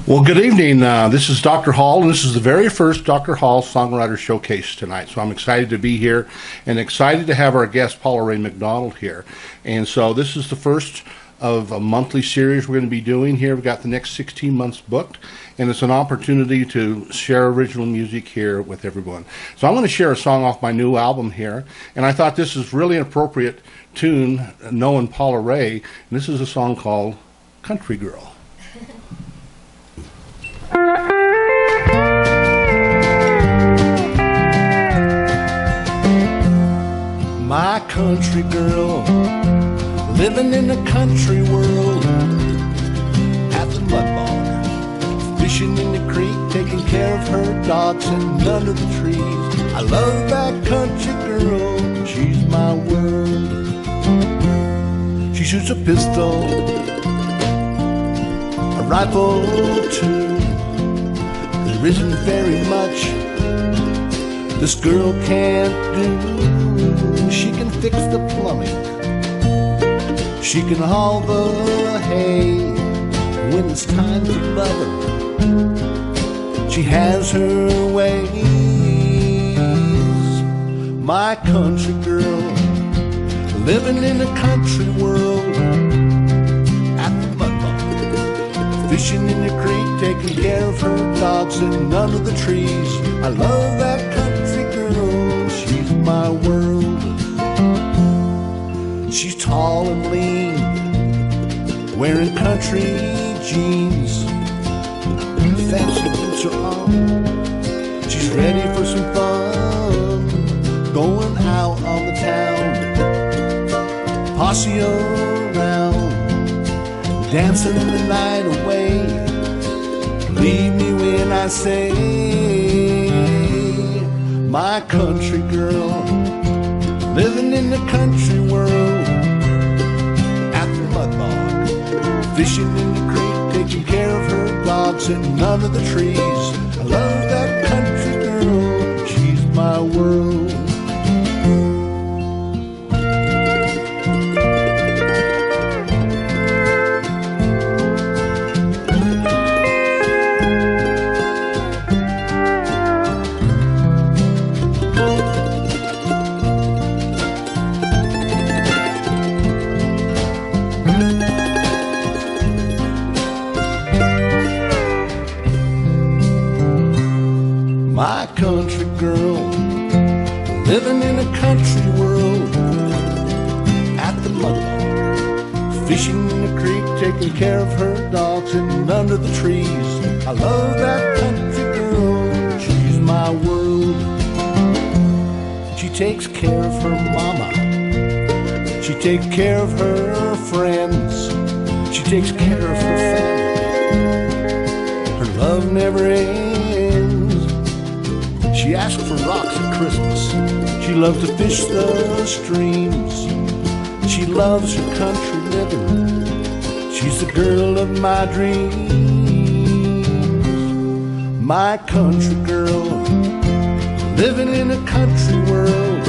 Well, good evening. This is Dr. Hall, and this is the very first Dr. Hall Songwriter Showcase tonight. So I'm excited to be here and excited to have our guest, Paula Rhae McDonald, here. And so this is the first of a monthly series we're going to be doing here. We've got the next 16 months booked, and it's an opportunity to share original music here with everyone. So I'm going to share a song off my new album here, and I thought this is really an appropriate tune, knowing Paula Rhae, and this is a song called Country Girl. My country girl, living in the country world, at the mud bar, fishing in the creek, taking care of her dogs and under the trees. I love that country girl, she's my world. She shoots a pistol, a rifle too. There isn't very much this girl can't do. She can fix the plumbing, she can haul the hay. When it's time to love her, she has her ways. My country girl, living in a country world, at the mud bar, fishing in the creek, taking care of her dogs and under the trees. I love that country girl, she's my world. She's tall and lean, wearing country jeans, fancy boots are on. She's ready for some fun, going out on the town, posse around, dancing the night away. Believe me when I say, my country girl, living in the country world, at the mud bar, fishing in the creek, taking care of her dogs sitting under the trees. I love that country girl, she's my world. My country girl, living in a country world, at the mud bar, fishing in the creek, taking care of her dogs and under the trees. I love that country girl, she's my world. She takes care of her mama, she takes care of her friends, she takes care of her family. Her love never ends. She asks for rocks at Christmas. She loves to fish the streams. She loves her country living. She's the girl of my dreams. My country girl, living in a country world,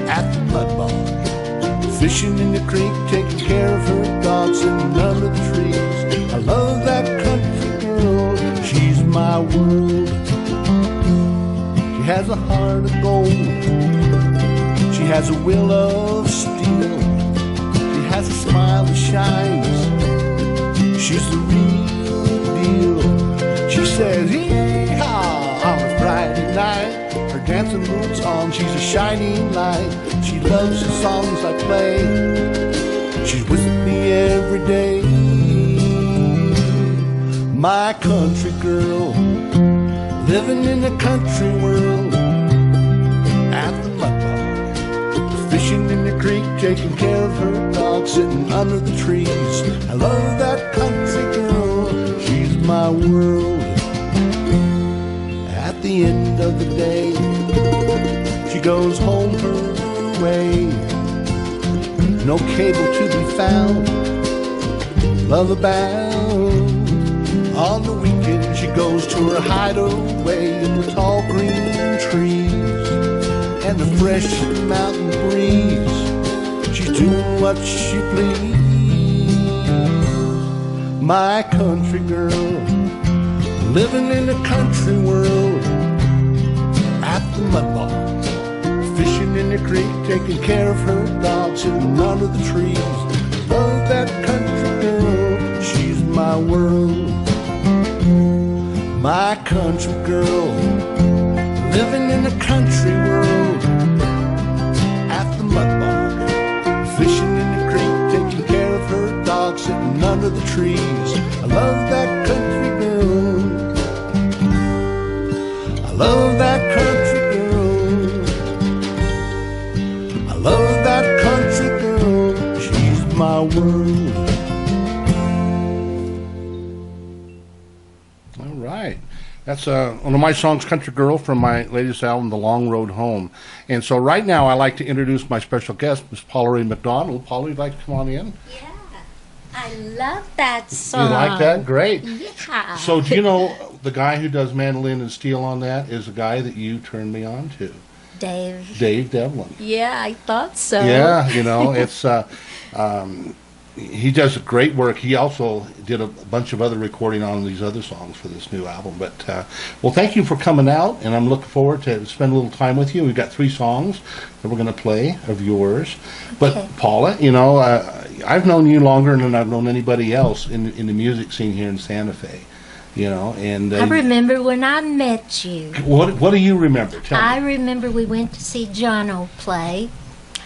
at the mud bar, fishing in the creek, taking care of her dogs and under the trees. I love that country girl, she's my world. She has a heart of gold, she has a will of steel, she has a smile that shines, she's the real deal. She says, yee-haw, on a Friday night, her dancing boots on, she's a shining light. She loves the songs I play, she's with me every day. My country girl, living in a country world, at the mud bar, fishing in the creek, taking care of her dogs, sitting under the trees. I love that country girl, she's my world. At the end of the day, she goes home her way, no cable to be found, love abound On the weekend she goes to her hideaway in the tall green trees and the fresh mountain breeze. She's doing what she please. My country girl, living in the country world, at the mud bar, fishing in the creek, taking care of her dog, sitting under the trees. Love that country girl, she's my world. My country girl, living in the country world, at the mud bar, fishing in the creek, taking care of her dog, sitting under the trees. I love that country girl. I love that country girl. I love that country girl. She's my world. All right. That's one of my songs, Country Girl, from my latest album, The Long Road Home. And so right now I'd like to introduce my special guest, Miss Paula Rhae McDonald. Paula, you'd like to come on in? Yeah, I love that song. You like that? Great. Yeah. So do you know the guy who does mandolin and steel on that is a guy that you turned me on to? Dave Devlin. Yeah, I thought so. Yeah, you know, it's he does great work. He also did a bunch of other recording on these other songs for this new album. But well, thank you for coming out, and I'm looking forward to spend a little time with you. We've got 3 songs that we're going to play of yours. But Okay. Paula, you know, I've known you longer than I've known anybody else in the music scene here in Santa Fe. You know, and I remember when I met you. what do you remember? Tell I me. remember we went to see Jono play,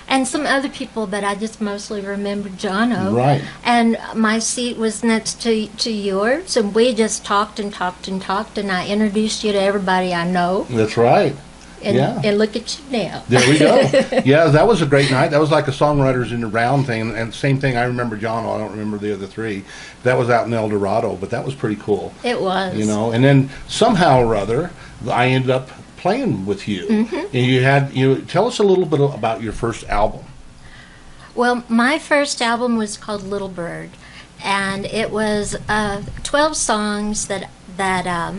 and some other people, but I just mostly remember Jono. Right. And my seat was next to yours, and we just talked and talked and talked, and I introduced you to everybody I know. That's right. And, Yeah. and look at you now. There we go. Yeah, that was a great night. That was like a Songwriters in the Round thing. And same thing, I remember John, I don't remember the other 3. That was out in El Dorado, but that was pretty cool. It was. You know, and then somehow or other, I ended up playing with you. Mm-hmm. And tell us a little bit about your first album. Well, my first album was called Little Bird, and it was 12 songs that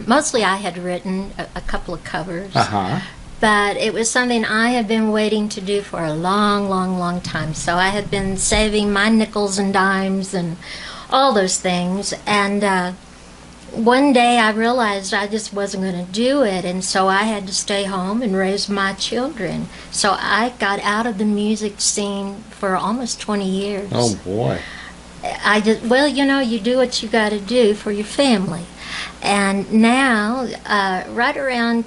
mostly I had written, a couple of covers. Uh-huh. But it was something I had been waiting to do for a long, long, long time. So I had been saving my nickels and dimes and all those things. And one day I realized I just wasn't going to do it. And so I had to stay home and raise my children. So I got out of the music scene for almost 20 years. Oh, boy. You do what you got to do for your family. And now, right around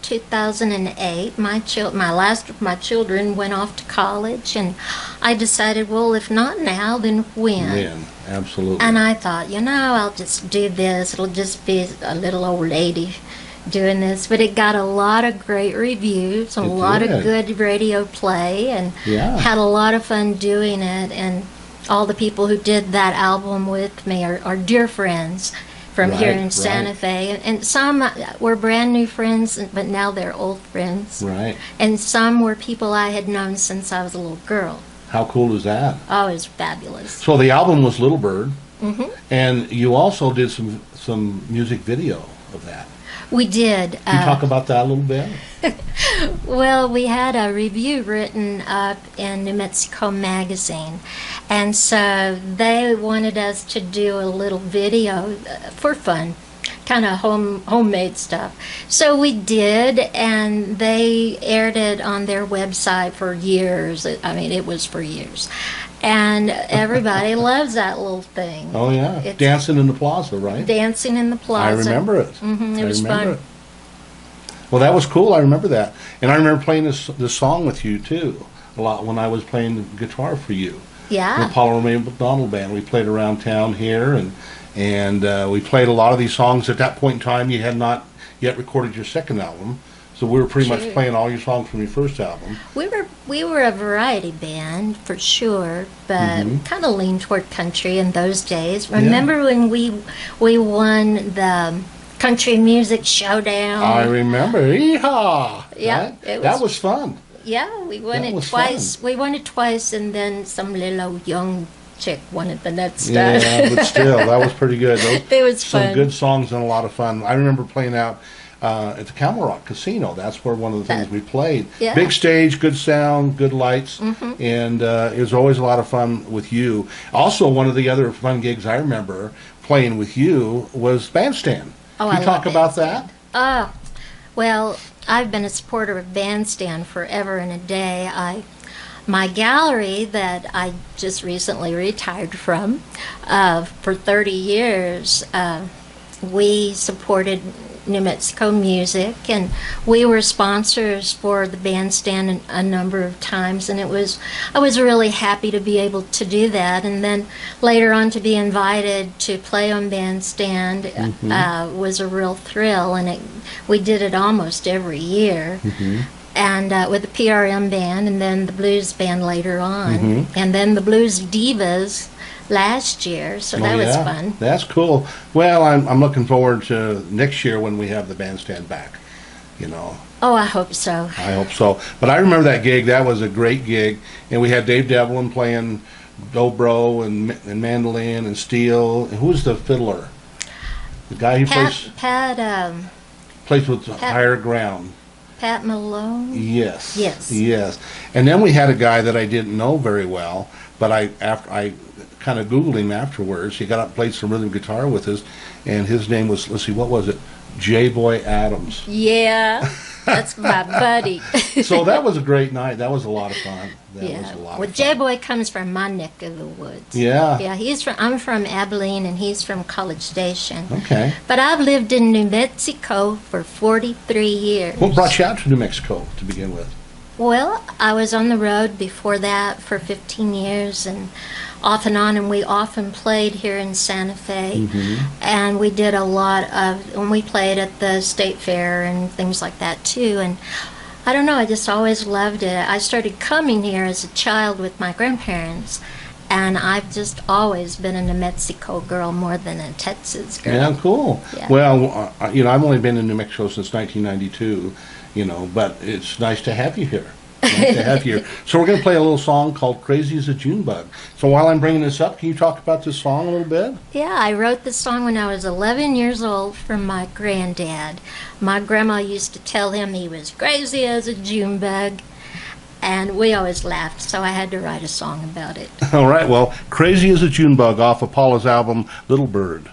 2008, my last of my children went off to college, and I decided, well, if not now, then when? When, absolutely. And I thought, I'll just do this. It'll just be a little old lady doing this. But it got a lot of great reviews, a lot of good radio play, and had a lot of fun doing it. And all the people who did that album with me are dear friends from here in Santa Fe, and some were brand new friends, but now they're old friends. Right. And some were people I had known since I was a little girl. How cool is that? Oh, it was fabulous. So the album was Little Bird, Mm-hmm. and you also did some music video of that. We did. Can you talk about that a little bit? Well, we had a review written up in New Mexico Magazine, and so they wanted us to do a little video for fun, kind of homemade stuff. So we did, and they aired it on their website for years. I mean, it was for years. And everybody loves that little thing. Oh, yeah. It's Dancing in the Plaza, right? Dancing in the I Plaza. remember it. It was fun. Well, that was cool. I remember that. And I remember playing this song with you, too, a lot when I was playing the guitar for you. Yeah. The Paula Rhae McDonald Band. We played around town here, and we played a lot of these songs. At that point in time, you had not yet recorded your second album, so we were pretty much playing all your songs from your first album. We were a variety band for sure, but kind of leaned toward country in those days. Remember when we won the Country Music Showdown? I remember. Yeehaw! Yeah, right? That was fun. Yeah, we won That it was twice. fun. We won it twice, and then some little young chick wanted the nuts done. Yeah, but still, that was pretty good. It was some fun. good songs and a lot of fun. I remember playing out at the Camel Rock Casino. That's where one of the things we played. Yeah. Big stage, good sound, good lights, and it was always a lot of fun with you. Also, one of the other fun gigs I remember playing with you was Bandstand. Oh, Can I you love talk about that? Oh, well, I've been a supporter of Bandstand forever and a day. My gallery that I just recently retired from, for 30 years, we supported New Mexico music, and we were sponsors for the Bandstand a number of times, and I was really happy to be able to do that, and then later on to be invited to play on Bandstand was a real thrill, and we did it almost every year. And with the PRM band, and then the blues band later on, and then the Blues Divas last year, so that was fun. That's cool. Well, I'm looking forward to next year when we have the Bandstand back, you know. Oh, I hope so. I hope so. But I remember that gig. That was a great gig. And we had Dave Devlin playing dobro and mandolin and steel. And who was the fiddler? The guy who plays with Higher Ground. Pat Malone? Yes. Yes. Yes. And then we had a guy that I didn't know very well, but after I kind of Googled him afterwards. He got up and played some rhythm guitar with us, and his name was, let's see, what was it? J-Boy Adams. Yeah, that's my buddy. So that was a great night. That was a lot of fun. That was a lot of fun. Well, J-Boy comes from my neck of the woods. Yeah. Yeah, I'm from Abilene, and he's from College Station. Okay. But I've lived in New Mexico for 43 years. What brought you out to New Mexico to begin with? Well, I was on the road before that for 15 years, and off and on, and we often played here in Santa Fe, and we did a lot of, when we played at the State Fair and things like that too, and I don't know, I just always loved it. I started coming here as a child with my grandparents, and I've just always been a New Mexico girl more than a Texas girl. Yeah, cool. Yeah. Well, I've only been in New Mexico since 1992, but it's nice to have you here. Nice to have you here. So we're going to play a little song called Crazy as a June Bug. So while I'm bringing this up, can you talk about this song a little bit? Yeah, I wrote this song when I was 11 years old for my granddad. My grandma used to tell him he was crazy as a June bug, and we always laughed, so I had to write a song about it. All right, well, Crazy as a June Bug off of Paula's album, Little Bird.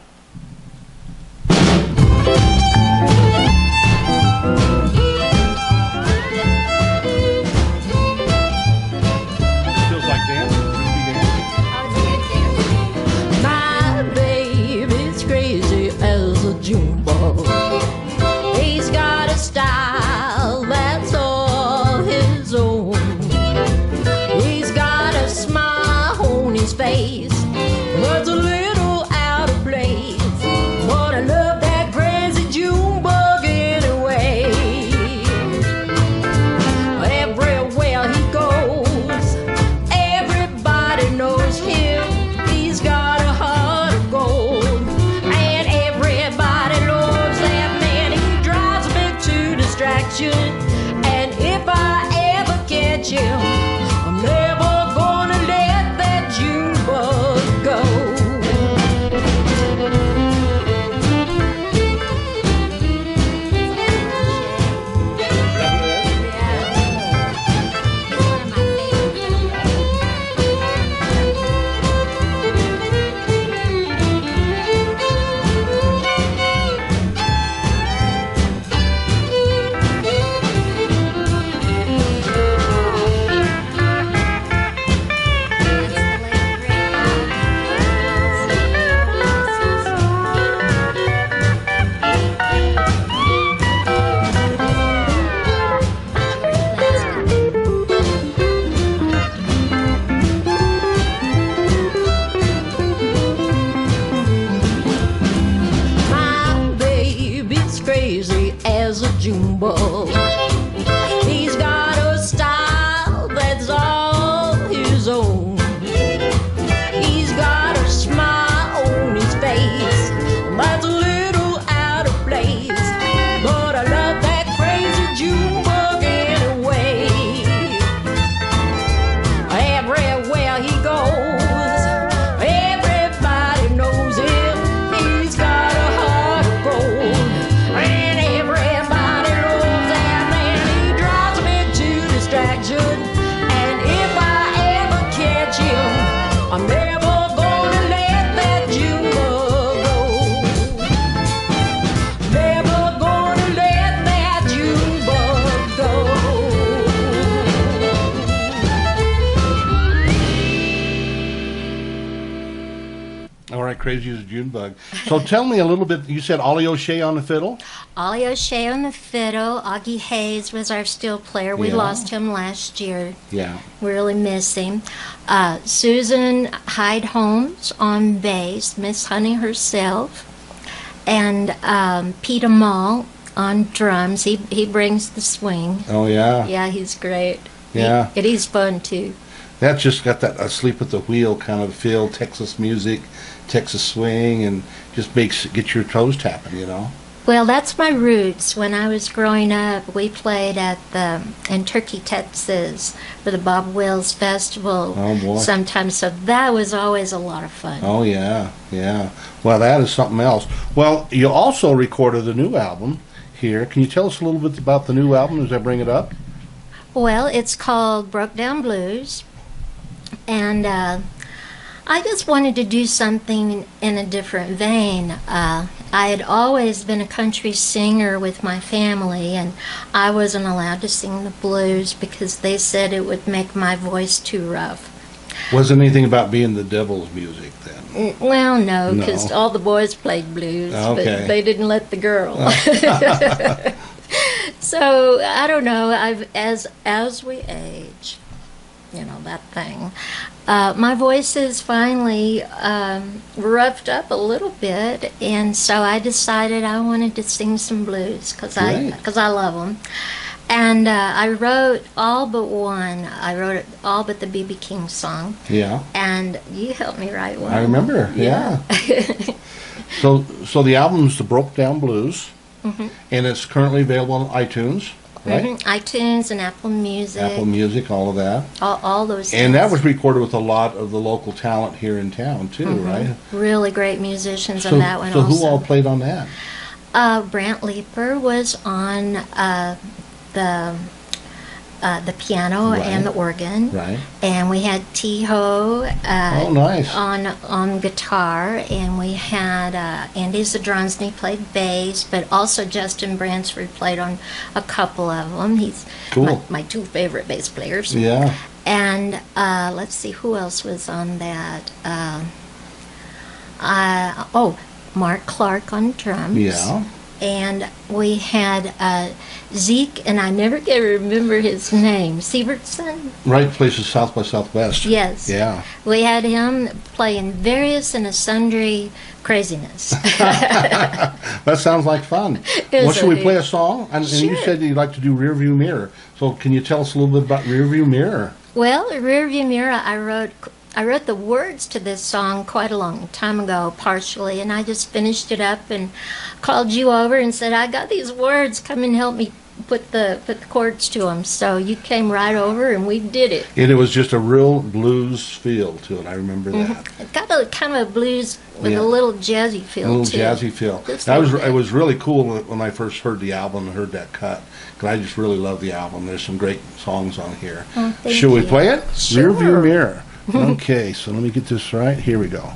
And if I ever catch him, I'm never gonna let that June bug go. Crazy as a June bug. He's got a style that's all his own. He's got a smile on his face that's a little out of place, but I love that crazy June bug anyway. Everywhere he goes, crazy as a June bug. So tell me a little bit. You said Ollie O'Shea on the fiddle? Ollie O'Shea on the fiddle. Augie Hayes was our steel player. We Yeah. lost him last year. Yeah. We really miss him. Susan Hyde Holmes on bass, Miss Honey herself. And Peter Mall on drums. He brings the swing. Oh, yeah. Yeah, he's great. Yeah. And he's fun, too. That's just got that asleep at the wheel kind of feel, Texas music, Texas swing, and just get your toes tapping, you know? Well, that's my roots. When I was growing up, we played in Turkey, Texas, for the Bob Wills Festival. Oh, boy. Sometimes, so that was always a lot of fun. Oh, yeah, yeah. Well, that is something else. Well, you also recorded a new album here. Can you tell us a little bit about the new album as I bring it up? Well, it's called Broke Down Blues, and I just wanted to do something in a different vein. I had always been a country singer with my family, and I wasn't allowed to sing the blues because they said it would make my voice too rough. Wasn't anything about being the devil's music then? Well, no, because No. all the boys played blues, Okay. but they didn't let the girl. So I don't know. As we age, you know that thing. My voice is finally roughed up a little bit, and so I decided I wanted to sing some blues because Great. I love them. And I wrote all but one. I wrote all but the B.B. King song, Yeah, and you helped me write one. I remember. Yeah. So the album's the Broke Down Blues, and it's currently available on iTunes, right? iTunes and Apple Music, Apple Music, all of that. all those And that things. was recorded with a lot of the local talent here in town too, right? Really great musicians So, on that one so also. who all played on that? Brant Leeper was on the piano Right. and the organ, Right. and we had T-Ho Oh, nice. on guitar, and we had Andy Zadronsny played bass, but also Justin Bransford played on a couple of them. He's Cool. my two favorite bass players. Yeah. And let's see, who else was on that? Mark Clark on drums. Yeah. And we had Zeke, and I never can remember his name, Sievertson? Right places South by Southwest. Yes. Yeah. We had him playing various and sundry craziness. That sounds like fun. Yes, Well, should we it play a is. song? And you Sure. said you'd like to do Rearview Mirror. So can you tell us a little bit about Rearview Mirror? Well, Rearview Mirror, I wrote the words to this song quite a long time ago, partially, and I just finished it up and called you over and said, I got these words, come and help me put the chords to them. So you came right over and we did it. And it was just a real blues feel to it. I remember that. It got a kind of a blues with Yeah. a little jazzy feel A little too. jazzy feel. Just That a was little it bit. was really cool when I first heard the album and heard that cut. Because I just really love the album. There's some great songs on here. Oh, thank Should we you. play it? Sure. Rearview Mirror. Okay, so let me get this right. Here we go.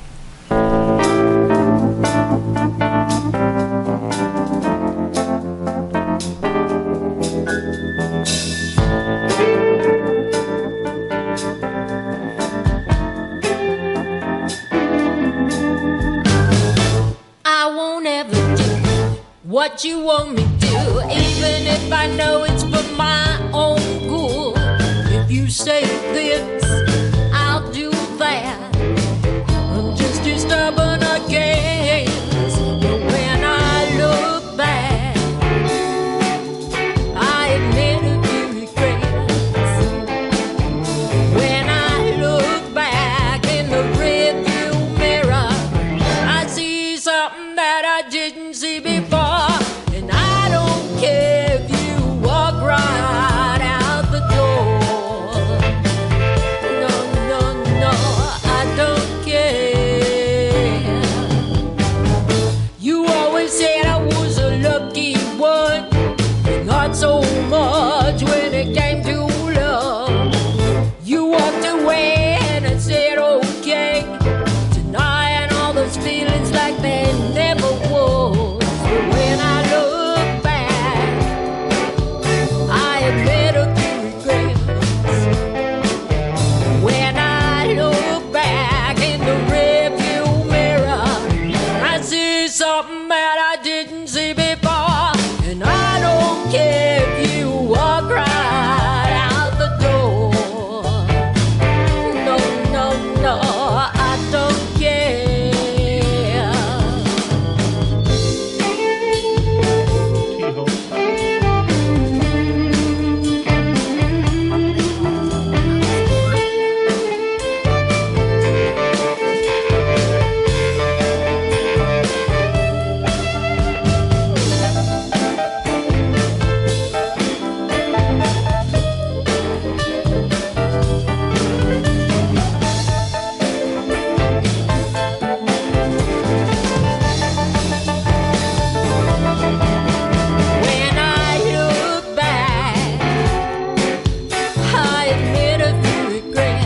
I won't ever do what you want me to, even if I know it's for my own good. If you say this, I'll do that. I'm just as stubborn against. But when I look back, I admit a few regrets. When I look back in the rearview mirror, I see something that I didn't see before. And I don't care if you walk right out the door. No, no, no, I don't care. You always said I was a lucky one, not so much when it came to love. You walked away and I said okay, denying all those feelings like there never was. But man I didn't see before. And I don't care if you walk right out the door. No, no, no, I don't care. When I look back, I admit a few regrets.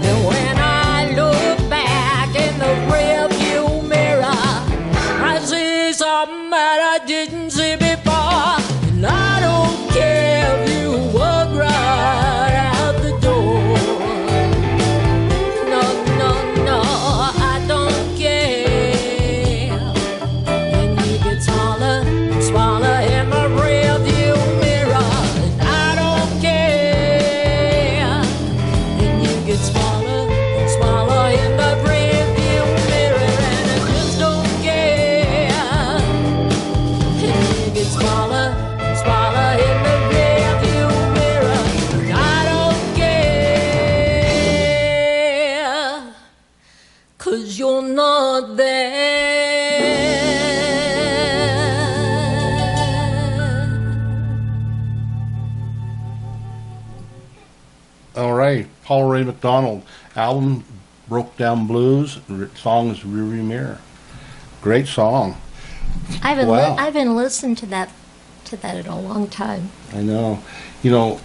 And when I look back in the rearview mirror, I see something that I didn't see before. And I don't care if you walk right out the door. No, no, no, I don't care. And you get smaller and smaller in the rearview mirror. And I don't care. And you get smaller and smaller in the rearview mirror. And I just don't care. And you get smaller and smaller in the rearview mirror. And I don't care. 'Cause you're not there. All right, Paula Rhae McDonald, album Broke Down Blues, song is Rearview Mirror. Great song. I haven't, Wow. I haven't listened to that in a long time. I know. You know,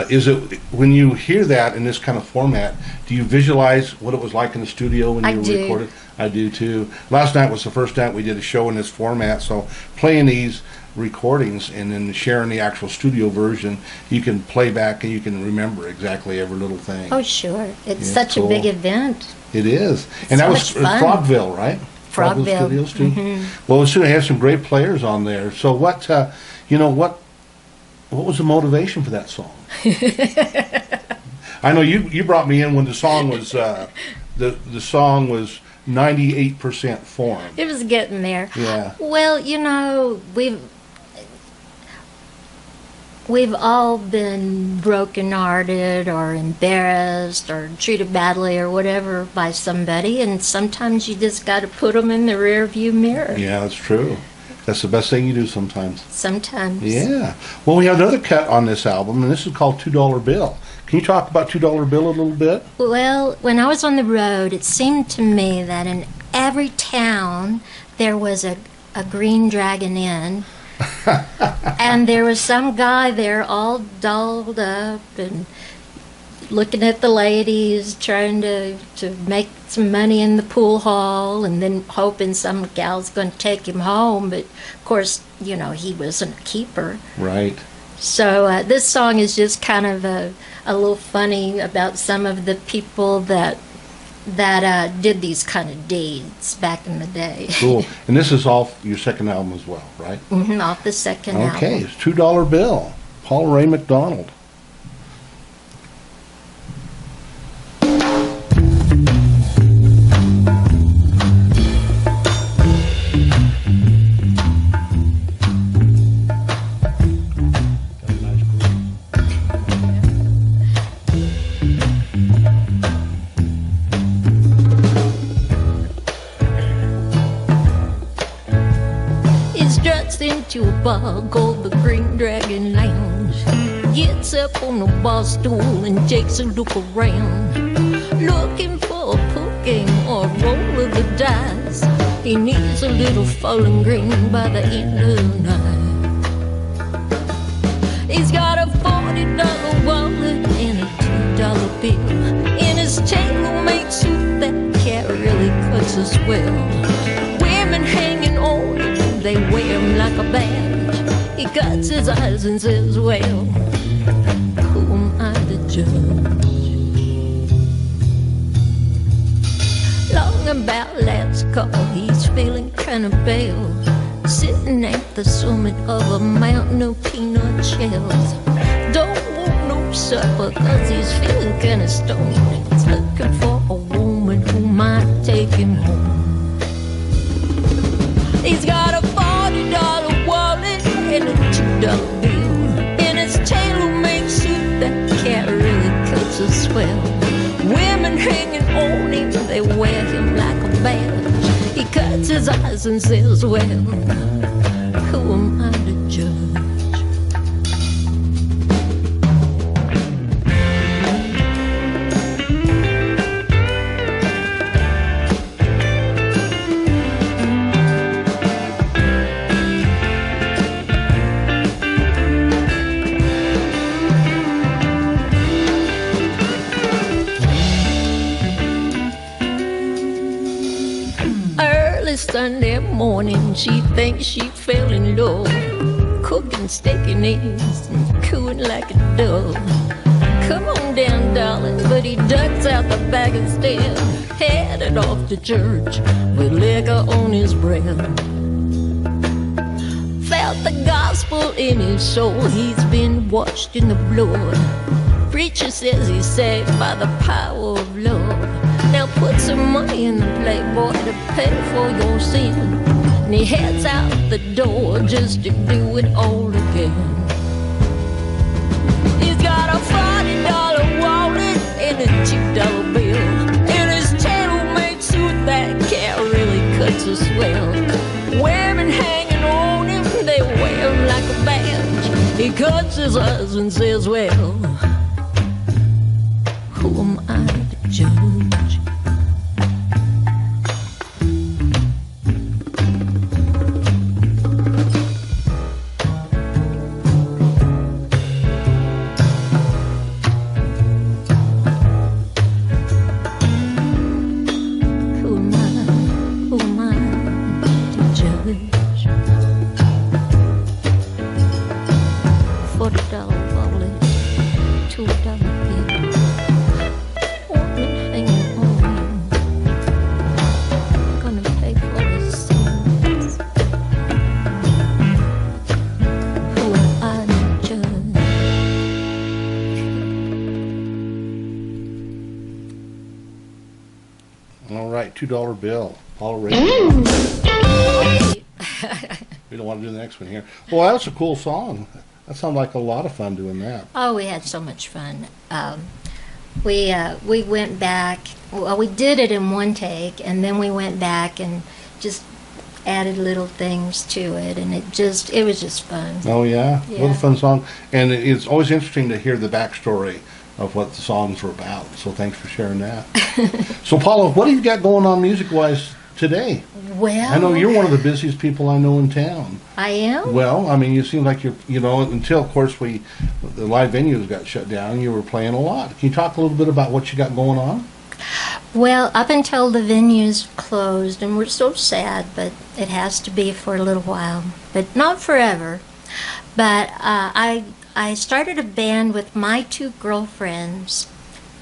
is it when you hear that in this kind of format, do you visualize what it was like in the studio when I you do. recorded? I do too. Last night was the first night we did a show in this format, so playing these recordings and then sharing the actual studio version, you can play back and you can remember exactly every little thing. Oh, sure. It's Yeah, such cool. a big event. It is. And so that was much fun. Frogville, right? Frogville. Studios too. Mhm. Well, soon I have some great players on there. So what, what was the motivation for that song? I know you brought me in when the song was the song was 98% formed. It was getting there. Yeah. Well, we've all been brokenhearted or embarrassed or treated badly or whatever by somebody, and sometimes you just got to put them in the rearview mirror. Yeah, that's true. That's the best thing you do sometimes. Sometimes. Yeah. Well, we have another cut on this album, and this is called $2 Bill. Can you talk about $2 Bill a little bit? Well, when I was on the road, it seemed to me that in every town there was a Green Dragon Inn. And there was some guy there all dolled up and looking at the ladies, trying to make some money in the pool hall, and then hoping some gal's going to take him home. But, of course, he wasn't a keeper. Right. So this song is just kind of a little funny about some of the people that did these kind of deeds back in the day. Cool. And this is off your second album as well, right? Off the second Okay, album. it's $2 Bill. Paula Rhae McDonald. He struts into a bar called the Green Dragon Lounge. Gets up on a bar stool and takes a look around, looking for a pool game or a roll of the dice. He needs a little fallen green by the end of the night. He's got a $40 wallet and a $2 bill in his tailor-made suit that cat really cuts a swell. Women hanging on him, they wear him like a badge. He cuts his eyes and says, well, who am I to judge? Long about last call. He's feeling kind of pale, sitting at the summit of a mountain of peanut shells. Don't want no supper cause he's feeling kind of stoned. He's looking for a woman who might take him home. He's got a $40 wallet and a $2 bill in his tailor-made suit that cat really cuts a swell. Women hanging on him, they wear him like a badge. He cuts his eyes and says, well, who am I to judge? Sunday morning, she thinks she fell in love, cooking steak and eggs and cooing like a dove. Come on down, darling, but he ducks out the back instead, headed off to church with liquor on his breath. Felt the gospel in his soul, he's been washed in the blood. Preacher says he's saved by the power of love. Now put some money in the Playboy to pay for your sin. And he heads out the door just to do it all again. He's got a $40 wallet and a $2 bill in his tailor-made suit that cat really cuts a swell. Women hanging on him, they wear him like a badge. He cuts his eyes and says, well, who am I to judge? $2 bill. Paula Rhae. We don't want to do the next one here. Well, that's a cool song. That sounded like a lot of fun doing that. Oh, we had so much fun. We went back. Well, we did it in one take, and then we went back and just added little things to it, and it was just fun. Oh yeah, Yeah. What a fun song! And it's always interesting to hear the backstory of what the songs were about. So thanks for sharing that. So Paula, what do you got going on music-wise today? Well, I know you're one of the busiest people I know in town. I am. Well, I mean, you seem like you're, until of course the live venues got shut down, you were playing a lot. Can you talk a little bit about what you got going on? Well, up until the venues closed, and we're so sad, but it has to be for a little while, but not forever. But I started a band with my two girlfriends,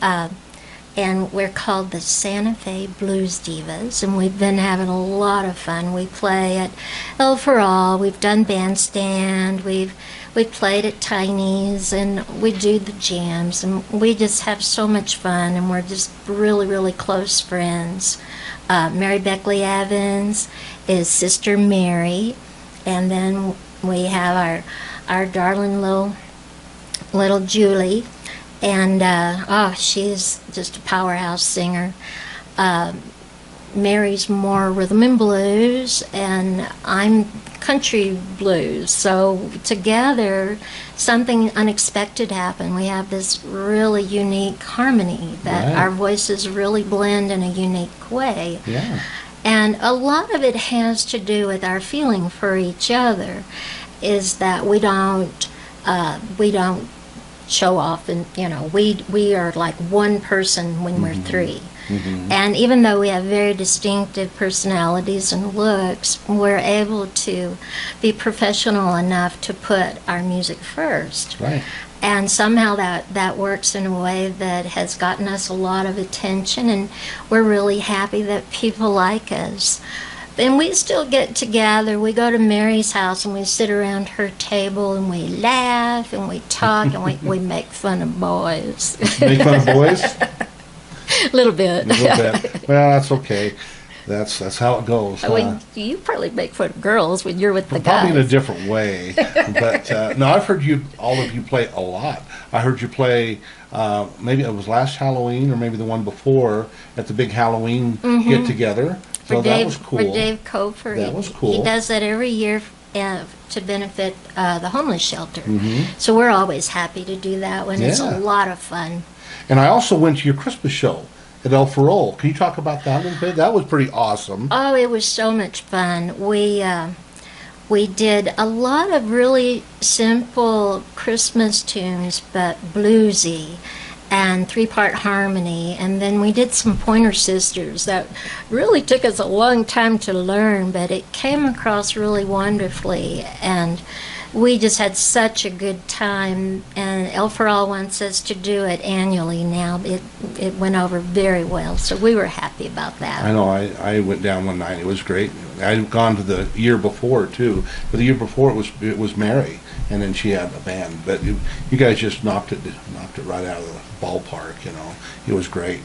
and we're called the Santa Fe Blues Divas, and we've been having a lot of fun. We play at El For All, we've done Bandstand, we played at Tiny's, and we do the jams, and we just have so much fun, and we're just really, really close friends. Mary Beckley Evans is Sister Mary, and then we have our darling little Julie, and she's just a powerhouse singer. Mary's more rhythm and blues, and I'm country blues. So together, something unexpected happened. We have this really unique harmony that Right. our voices really blend in a unique way. Yeah. And a lot of it has to do with our feeling for each other, is that we don't show off, and we are like one person when we're three. Mm-hmm. And even though we have very distinctive personalities and looks, we're able to be professional enough to put our music first. Right. And somehow that works in a way that has gotten us a lot of attention, and we're really happy that people like us. And we still get together. We go to Mary's house and we sit around her table and we laugh and we talk and we make fun of boys. Make fun of boys? A little bit. A little bit. Well, that's okay. That's how it goes. Well, you probably make fun of girls when you're with the Probably guys. in a different way. But no, I've heard all of you play a lot. I heard you play, maybe it was last Halloween or maybe the one before, at the big Halloween get-together. So that was cool. For Dave Cofer. That was cool. He does that every year to benefit the homeless shelter. So we're always happy to do that one. It's Yeah. a lot of fun. And I also went to your Christmas show at El Farol. Can you talk about that a little bit? That was pretty awesome. Oh, it was so much fun. We did a lot of really simple Christmas tunes, but bluesy, and three-part harmony, and then we did some Pointer Sisters that really took us a long time to learn, but it came across really wonderfully, and we just had such a good time. And El Farol wants us to do it annually now. It went over very well, so we were happy about that. I know. I went down one night. It was great. I'd gone to the year before too, but the year before it was Mary, and then she had a band. But you guys just knocked it right out of the ballpark. You know, it was great.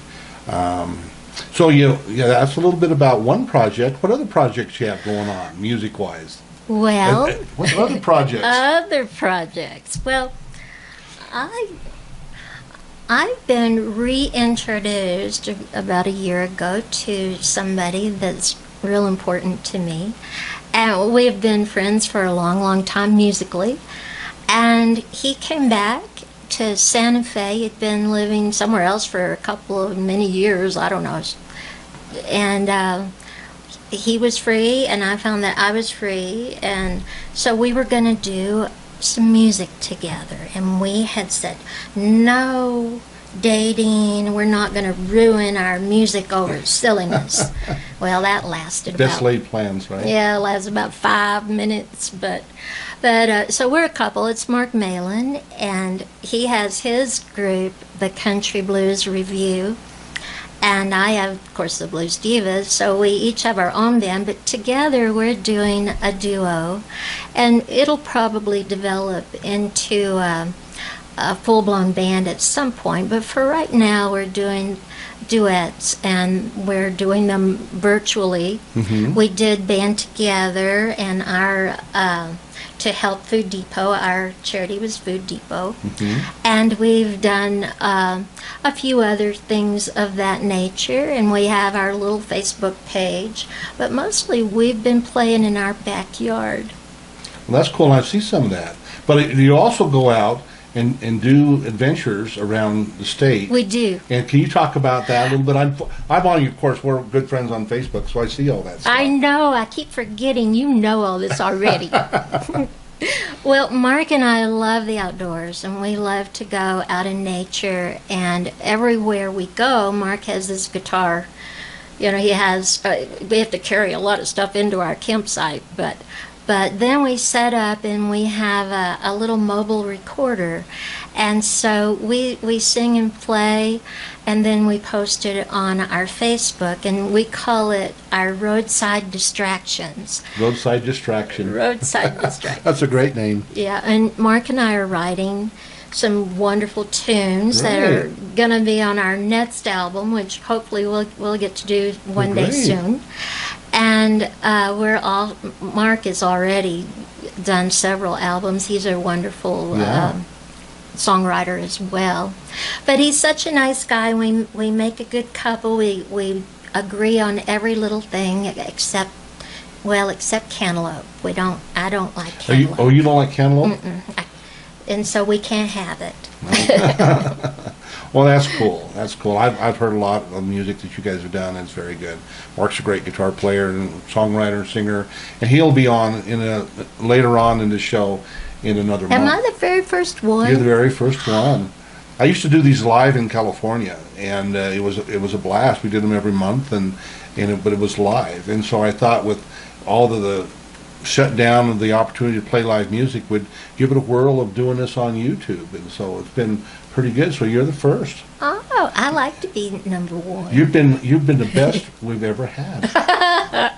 So that's a little bit about one project. What other projects you have going on, music-wise? Well, What other projects? Other projects. Well, I've been reintroduced about a year ago to somebody that's real important to me. And we have been friends for a long, long time musically. And he came back to Santa Fe. He'd been living somewhere else for many years, I don't know. And he was free, and I found that I was free, and so we were going to do some music together. And we had said, no dating, we're not going to ruin our music over silliness. Well, that lasted Best about... laid plans, right? Yeah, it lasted about 5 minutes, but so we're a couple. It's Mark Malin, and he has his group, the Country Blues Review, and I have, of course, the Blues Divas, so we each have our own band, but together we're doing a duo, and it'll probably develop into a full-blown band at some point, but for right now we're doing duets, and we're doing them virtually. We did Band Together, and our to help Food Depot. Our charity was Food Depot. And we've done a few other things of that nature, and we have our little Facebook page, but mostly we've been playing in our backyard. Well, that's cool. I see some of that. But you also go out and do adventures around the state. We do. And can you talk about that a little bit? I'm on you, of course, we're good friends on Facebook, so I see all that stuff. I know. I keep forgetting you know all this already. Well, Mark and I love the outdoors, and we love to go out in nature, and everywhere we go, Mark has this guitar. You know, he has, we have to carry a lot of stuff into our campsite, but then we set up and we have a little mobile recorder, and so we sing and play, and then we post it on our Facebook, and we call it our Roadside Distractions. Roadside Distraction. Roadside Distractions. That's a great name. Yeah, and Mark and I are writing some wonderful tunes that are going to be on our next album, which hopefully we'll get to do one day soon. And Mark has already done several albums. He's a wonderful songwriter as well. But he's such a nice guy. We make a good couple. We agree on every little thing except cantaloupe. I don't like cantaloupe. You don't like cantaloupe? And so we can't have it. Well, that's cool. That's cool. I've heard a lot of music that you guys have done, and it's very good. Mark's a great guitar player and songwriter and singer, and he'll be on later on in the show in another month. Am I the very first one? You're the very first one. I used to do these live in California, and it was a blast. We did them every month, but it was live, and so I thought with all of the shut down the opportunity to play live music, would give it a whirl of doing this on YouTube. And so it's been pretty good. So you're the first. Oh, I like to be number one. You've been the best we've ever had.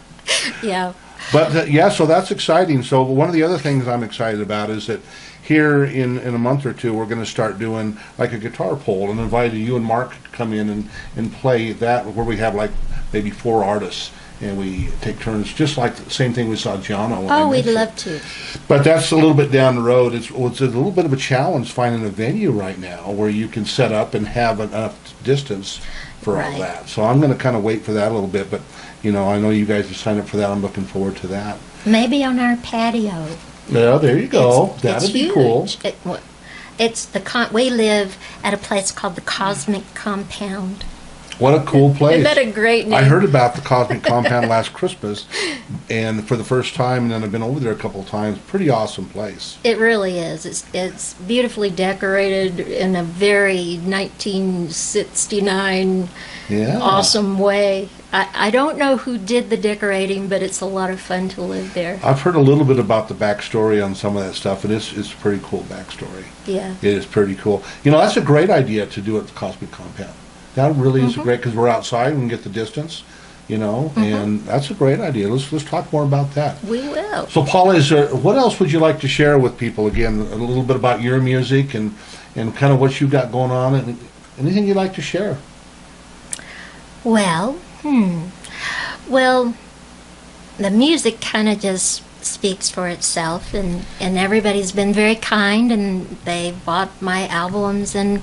Yeah. But yeah, so that's exciting. So one of the other things I'm excited about is that here in a month or two, we're going to start doing like a guitar poll and invite you and Mark to come in and play that, where we have like maybe 4 artists and we take turns, just like the same thing we saw Gianna. Oh, we'd love to. But that's a little bit down the road. It's a little bit of a challenge finding a venue right now where you can set up and have enough distance for all Right. that. So I'm going to kind of wait for that a little bit, but I know you guys have signed up for that. I'm looking forward to that. Maybe on our patio. Yeah, there you go. It's That'd be huge. cool. It's we live at a place called the Cosmic Compound. What a cool place. Isn't that a great name? I heard about the Cosmic Compound last Christmas, and for the first time, and then I've been over there a couple of times. Pretty awesome place. It really is. It's beautifully decorated in a very 1969 Yeah. awesome way. I don't know who did the decorating, but it's a lot of fun to live there. I've heard a little bit about the backstory on some of that stuff, and it's a pretty cool backstory. Yeah. It is pretty cool. That's a great idea to do at the Cosmic Compound. That really is a great, because we're outside and we can get the distance, and that's a great idea. Let's talk more about that. We will. So, Paula, what else would you like to share with people? Again, a little bit about your music and kind of what you got going on, and anything you'd like to share. Well, the music kind of just speaks for itself, and everybody's been very kind, and they bought my albums, and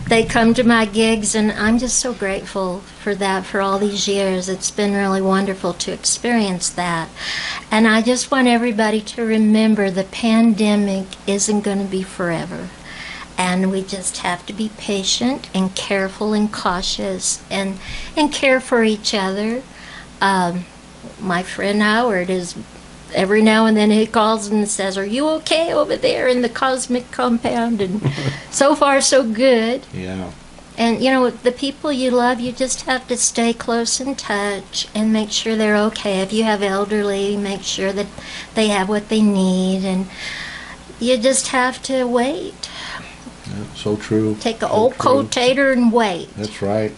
they come to my gigs, and I'm just so grateful for that for all these years. It's been really wonderful to experience that. And I just want everybody to remember the pandemic isn't going to be forever. And we just have to be patient and careful and cautious and care for each other. My friend Howard is, every now and then he calls and says, "Are you okay over there in the Cosmic Compound?" And so far so good. Yeah. And the people you love, you just have to stay close in touch and make sure they're okay. If you have elderly, make sure that they have what they need, and you just have to wait. Yeah, so true. Take an So old true. cold tater and wait. That's right.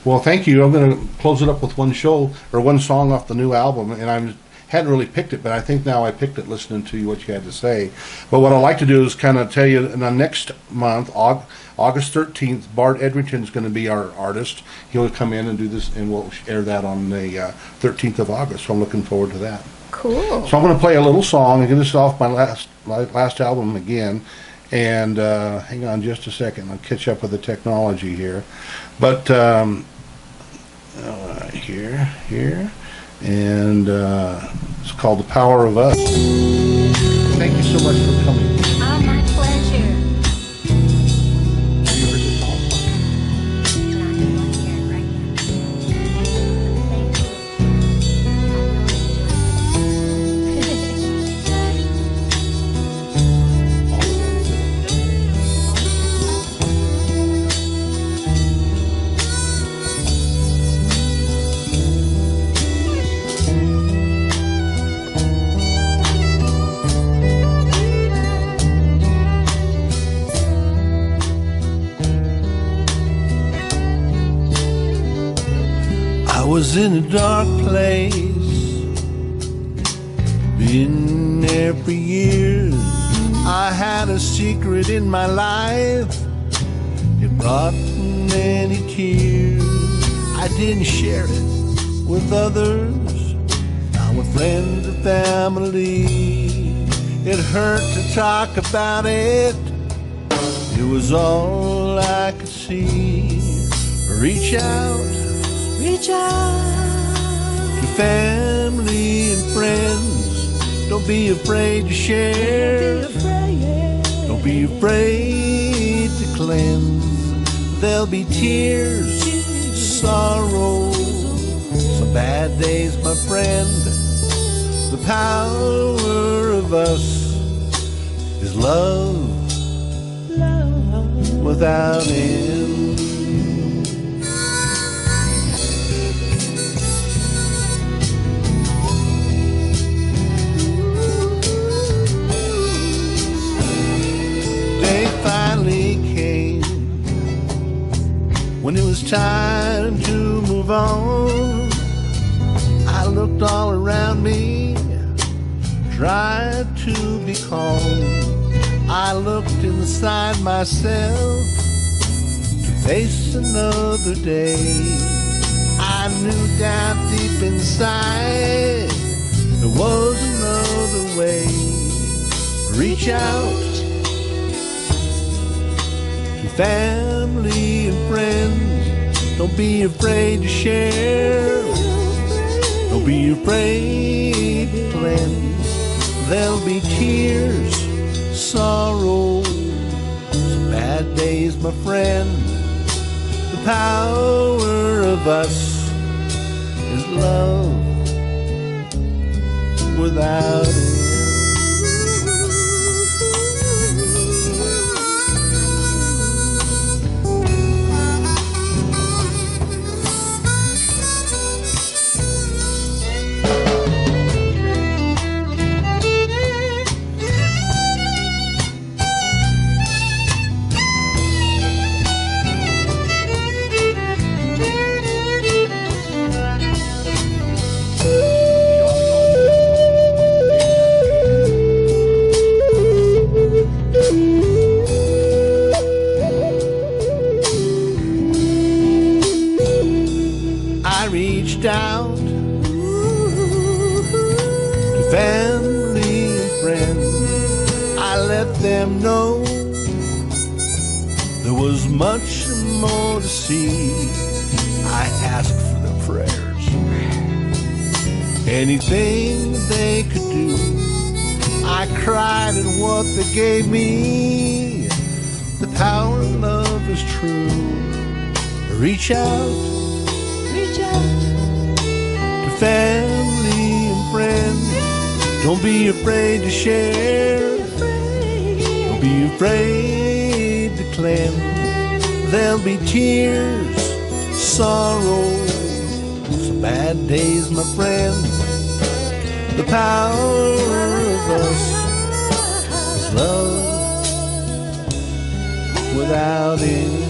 Well, thank you. I'm going to close it up with one song off the new album, and I hadn't really picked it, but I think now I picked it listening to what you had to say. But what I'd like to do is kind of tell you, next month, August 13th, Bart Edrington's going to be our artist. He'll come in and do this, and we'll air that on the 13th of August, so I'm looking forward to that. Cool. So I'm going to play a little song and get this off my last album again. And hang on just a second. I'll catch up with the technology here. But here. And it's called The Power of Us. Thank you so much for coming. Oh, my pleasure. Have you heard this song? And I do want to hear it right I was in a dark place, been there for years. I had a secret in my life, it brought many tears. I didn't share it with others, not with friends or family. It hurt to talk about it, it was all I could see. Reach out to family and friends. Don't be afraid to share. Don't be afraid to cleanse. There'll be tears, sorrow, some bad days, my friend. The power of us is love without end. was time to move on. I looked all around me, tried to be calm. I looked inside myself to face another day. I knew down deep inside there was another way. Reach out to family and friends. Don't be afraid to share. Don't be afraid to cleanse. There'll be tears, sorrow, some bad days, my friend. The power of us is love without end. I reached out to family and friends. I let them know there was much more to see. I asked for their prayers, anything they could do. I cried at what they gave me. The power of love is true. Reach out to family and friends. Don't be afraid to share. Don't be afraid to cleanse. There'll be tears, sorrow, some bad days, my friend. The power of us is love without end.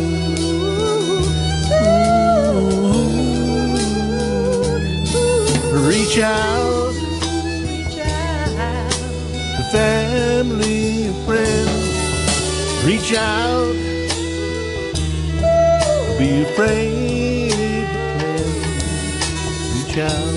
Reach out to family and friends. Reach out, don't be afraid to cleanse. Reach out.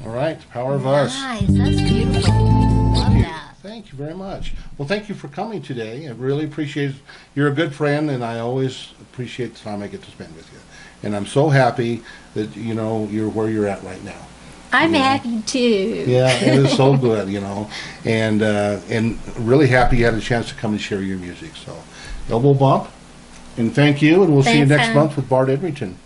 All right, the power of us. Nice, that's beautiful. Love that. Thank you very much. Well, thank you for coming today. I really appreciate it. You're a good friend, and I always appreciate the time I get to spend with you. And I'm so happy that, you know, you're where you're at right now. I'm happy too. Yeah, it is so good, you know, and really happy you had a chance to come and share your music. So, elbow bump, and thank you, and we'll see you Thanks, next Sam. month with Bart Edrington.